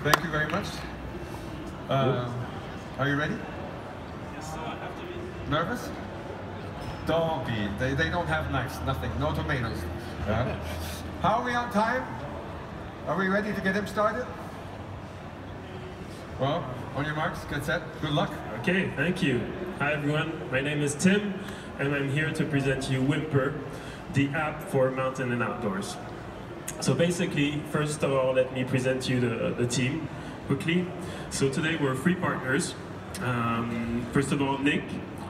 Thank you very much. Are you ready? Yes, so I have to be. Nervous? Don't be. They don't have knives, nothing, no tomatoes. How are we on time? Are we ready to get him started? Well, on your marks, get set, good luck. Okay, thank you. Hi everyone, my name is Tim, and I'm here to present you Wimper, the app for mountain and outdoors. So basically, first of all, let me present you the team quickly. So today we're 3 partners. First of all, Nick,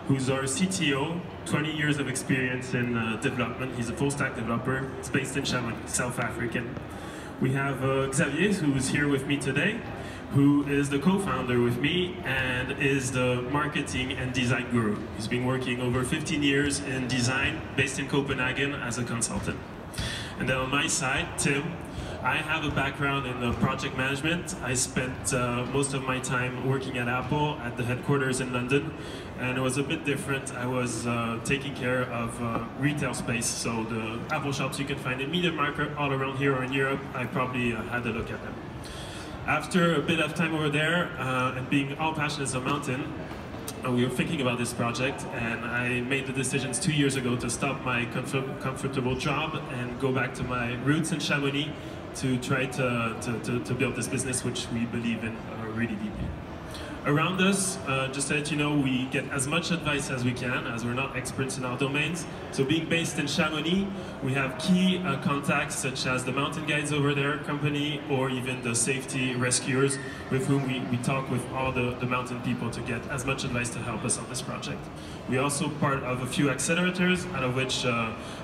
who's our CTO, 20 years of experience in development. He's a full-stack developer. He's based in Chamonix, South African. We have Xavier, who's here with me today, who is the co-founder with me and is the marketing and design guru. He's been working over 15 years in design, based in Copenhagen as a consultant. And then on my side, Tim, I have a background in project management. I spent most of my time working at Apple at the headquarters in London, and it was a bit different. I was taking care of retail space, so the Apple shops you can find in Media Market all around here or in Europe, I probably had a look at them. After a bit of time over there, and being all passionate as a mountain, we were thinking about this project, and I made the decisions 2 years ago to stop my comfortable job and go back to my roots in Chamonix to try to build this business, which we believe in really deeply. Around us, just to let you know, we get as much advice as we can, as we're not experts in our domains. So being based in Chamonix, we have key contacts such as the mountain guides over there company, or even the safety rescuers with whom we talk with all the mountain people to get as much advice to help us on this project. We're also part of a few accelerators, out of which,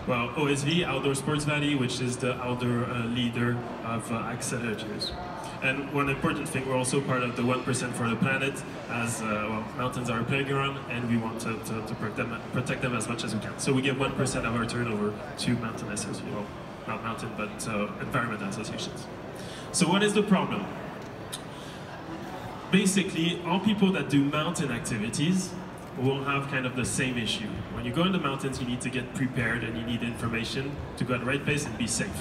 well, OSV, Outdoor Sports Valley, which is the outdoor leader of accelerators. And one important thing, we're also part of the 1% for the planet, as well, mountains are a playground, and we want to protect them as much as we can. So we give 1% of our turnover to mountain associations, well, not mountain, but environment associations. So what is the problem? Basically, all people that do mountain activities will have kind of the same issue. When you go in the mountains, you need to get prepared, and you need information to go at the right place and be safe.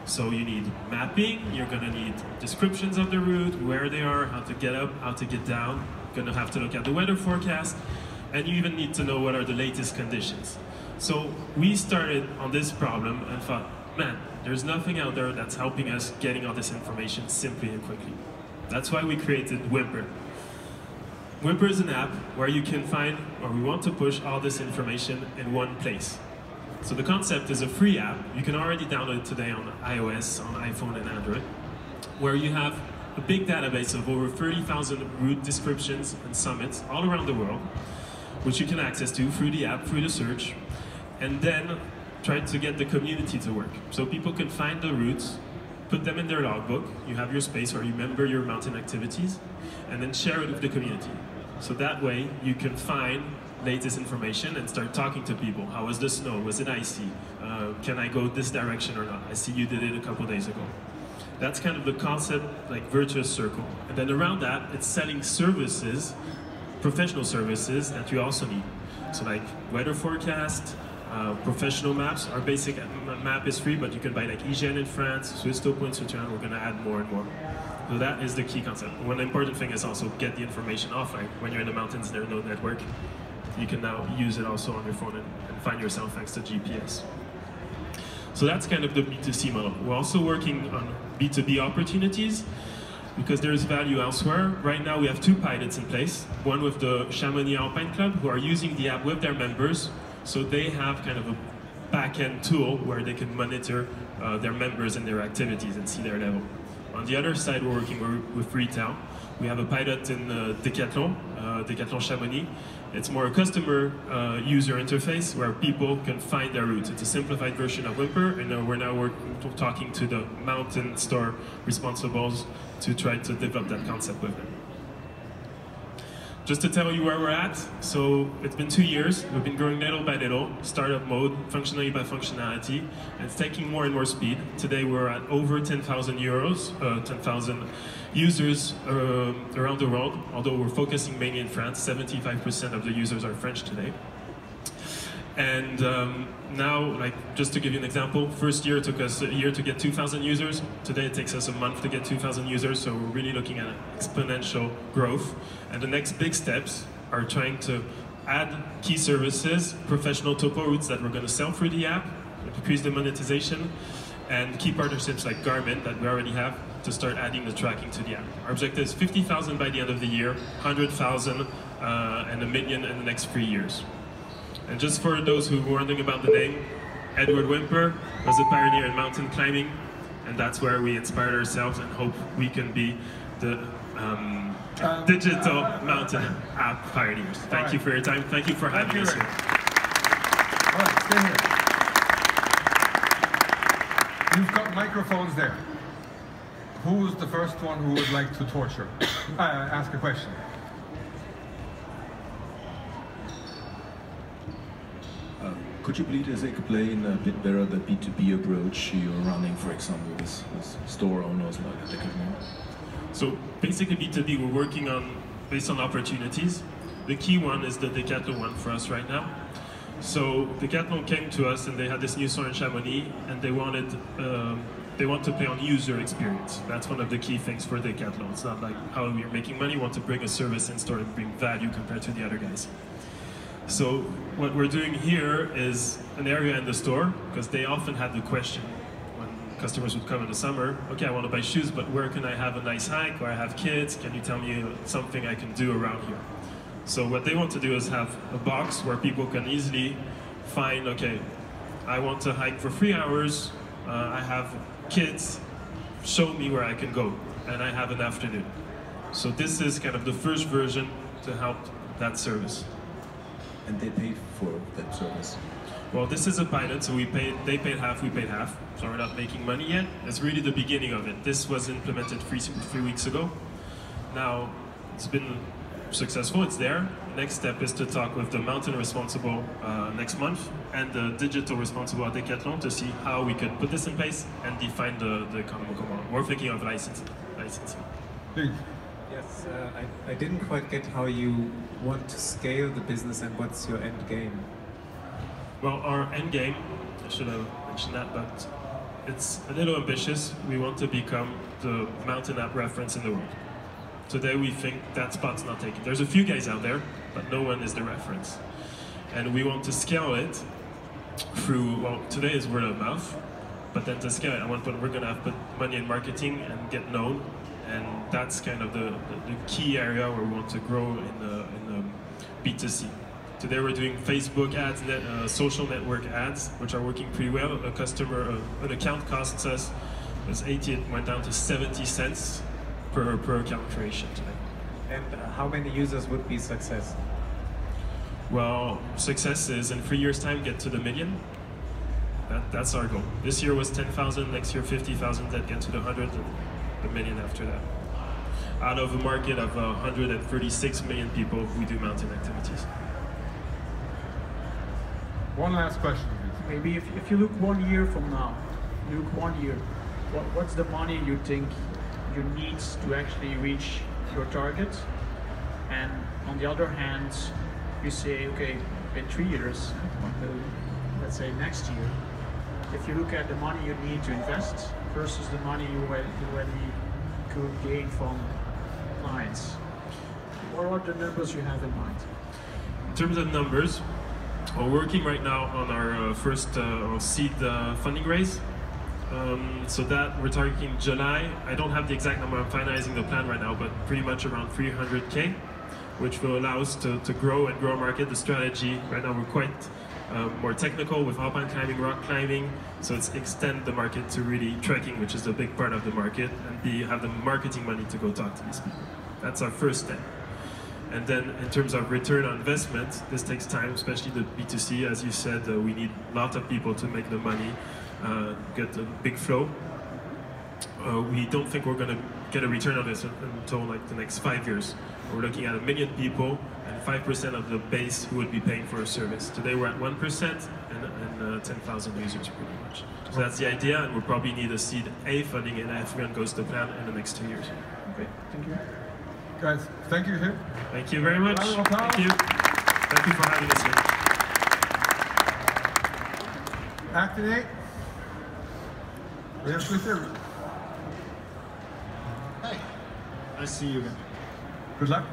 So you need mapping, you're going to need descriptions of the route, where they are, how to get up, how to get down. You're going to have to look at the weather forecast, and you even need to know what are the latest conditions. So we started on this problem and thought, man, there's nothing out there that's helping us getting all this information simply and quickly. That's why we created Wimper. Wimper is an app where you can find, or we want to push all this information in one place. So the concept is a free app. You can already download it today on iOS, on iPhone and Android, where you have a big database of over 30,000 route descriptions and summits all around the world, which you can access to through the app, through the search, and then try to get the community to work. So people can find the routes, put them in their logbook, you have your space where you remember your mountain activities, and then share it with the community. So that way you can find latest information and start talking to people. How was the snow? Was it icy? Can I go this direction or not? I see you did it a couple days ago. That's kind of the concept, like virtuous circle. And then around that, it's selling services, professional services that you also need. So like weather forecast, professional maps. Our basic map is free, but you can buy like IGN in France, Swisstopo in Switzerland. We're going to add more and more. So that is the key concept. One important thing is also get the information offline. When you're in the mountains, there's no network. You can now use it also on your phone and find yourself thanks to GPS. So that's kind of the B2C model. We're also working on B2B opportunities because there is value elsewhere. Right now we have 2 pilots in place. One with the Chamonix Alpine Club, who are using the app with their members, so they have kind of a back-end tool where they can monitor their members and their activities and see their level. On the other side, we're working with retail. We have a pilot in Decathlon, Decathlon Chamonix. It's more a customer user interface where people can find their routes. It's a simplified version of Wimper, and we're now talking to the mountain store responsibles to try to develop that concept with them. Just to tell you where we're at, so it's been 2 years. We've been growing little by little, startup mode, functionality by functionality, and it's taking more and more speed. Today we're at over 10,000 users around the world, although we're focusing mainly in France. 75% of the users are French today. And now, like, just to give you an example, first year it took us a year to get 2,000 users. Today it takes us a month to get 2,000 users, so we're really looking at exponential growth. And the next big steps are trying to add key services, professional topo routes that we're going to sell through the app, increase the monetization, and key partnerships like Garmin that we already have to start adding the tracking to the app. Our objective is 50,000 by the end of the year, 100,000 and 1 million in the next 3 years. And just for those who were wondering about the name, Edward Whymper was a pioneer in mountain climbing, and that's where we inspired ourselves and hope we can be the digital mountain app pioneers. Thank you for your time. Thank you for having us here. All right, stay here. You've got microphones there. Who's the first one who would like to torture? Ask a question. Could you please explain a bit better the B2B approach you're running, for example, with store owners like Decathlon? So basically B2B, we're working on based on opportunities. The key one is the Decathlon one for us right now. So Decathlon came to us and they had this new store in Chamonix, and they want to play on user experience. That's one of the key things for Decathlon. It's not like how we're making money, we want to bring a service in store and bring value compared to the other guys. So what we're doing here is an area in the store, because they often had the question when customers would come in the summer, okay, I want to buy shoes, but where can I have a nice hike, or I have kids, can you tell me something I can do around here? So what they want to do is have a box where people can easily find, okay, I want to hike for 3 hours, I have kids, show me where I can go, and I have an afternoon. So this is kind of the first version to help that service. And they pay for that service? Well, this is a pilot, so they paid half, we paid half, so we're not making money yet. It's really the beginning of it. This was implemented 3 weeks ago. Now, it's been successful, it's there. Next step is to talk with the mountain responsible next month and the digital responsible at Decathlon to see how we could put this in place and define the economical model. We're thinking of licensing. Yes, I didn't quite get how you want to scale the business and what's your end game. Well, our end game, I should have mentioned that, but it's a little ambitious. We want to become the mountain app reference in the world. Today we think that spot's not taken. There's a few guys out there, but no one is the reference. And we want to scale it through, well, today is word of mouth, but then to scale it, we're going to have to put money in marketing and get known. And that's kind of the key area where we want to grow in the B2C. Today we're doing Facebook ads, social network ads, which are working pretty well. An account costs us, it was 80, it went down to 70 cents per account creation today. And how many users would be success? Well, success is in 3 years' time get to the 1 million. That's our goal. This year was 10,000, next year 50,000, that get to the 100, and the 1 million after that. Out of a market of 136 million people who do mountain activities. One last question, please. Maybe if you look 1 year from now, what's the money you think you need to actually reach your target? And on the other hand, you say, okay, in 3 years, let's say next year, if you look at the money you need to invest versus the money you already could gain from clients, what are the numbers you have in mind? In terms of numbers, we're working right now on our first seed funding raise. So that we're targeting July. I don't have the exact number, I'm finalizing the plan right now, but pretty much around 300K, which will allow us to grow and grow our market. The strategy, right now we're quite more technical with alpine climbing, rock climbing, so it's extend the market to really trekking, which is a big part of the market, and have the marketing money to go talk to these people. That's our first step. And then in terms of return on investment, this takes time, especially the B2C. As you said, we need a lot of people to make the money, get a big flow. We don't think we're going to get a return on this until like the next 5 years. We're looking at 1 million people and 5% of the base who would be paying for a service. Today we're at 1% and 10,000 users pretty much. So that's the idea, and we'll probably need a seed A funding, and everyone goes to plan in the next 2 years. Okay, thank you. Guys, thank you here. Thank you very much. Thank you. Thank you for having us here. activate. We have Twitter. Hey. I see you again. Good luck.